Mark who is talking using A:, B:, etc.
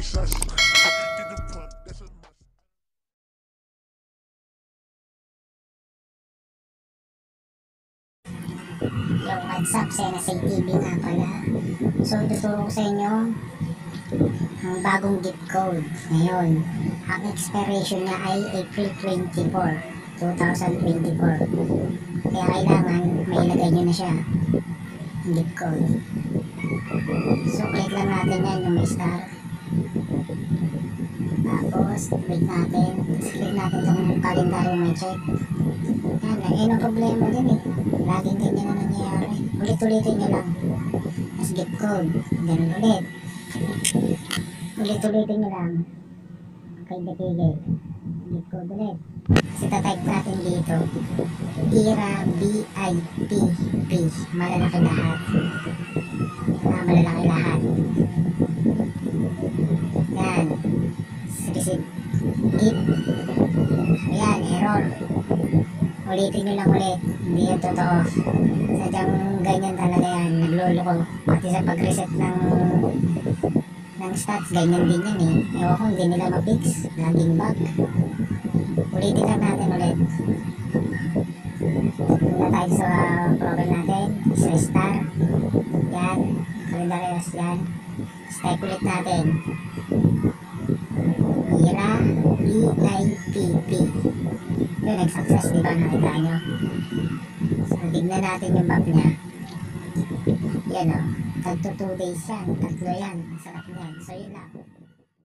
A: success to the point. That's a must.
B: Yo, what's up? Senasay TV nga pala. So, tuturo ko sa inyo ang bagong gift code. Ngayon, ang expiration niya ay April 24, 2024. Kaya kailangan mailagay nyo na siya, ang gift code. So, click lang natin yan, yung may star. Tapos, click natin. Tapos, click natin itong calendar yung may check. Yan, ayun ang problema din eh. Laging ganyan na nangyayari. Ulit-ulitin nyo lang. Tapos gift code. Ganun ulit. Ulit-ulitin nyo lang. Okay, depigil. Gift code ulit. Kasi tatype natin dito. IRA BIP. Malalaki lahat. Malalaki lahat. Yan. Receive. Gift. Ayan, error. Ulitin nyo lang ulit. Hindi yan totoo. Sadyang ganyan talaga yan. Nagluloko. Pati sa pag-reset ng stats, ganyan din yan eh. Ewan ko, hindi nila ma-fix. Laging bug. Ulitin lang natin ulit. Muna tayo sa program natin. Sa star. Yan. Calendares yan. Type ulit natin. IRA BIP. Yun, nag-success, diba? Nakita nyo. So, tignan natin yung map niya. Yan o. Tagto 2 days yan. Tatlo yan. Masarap yan. So, yun lang.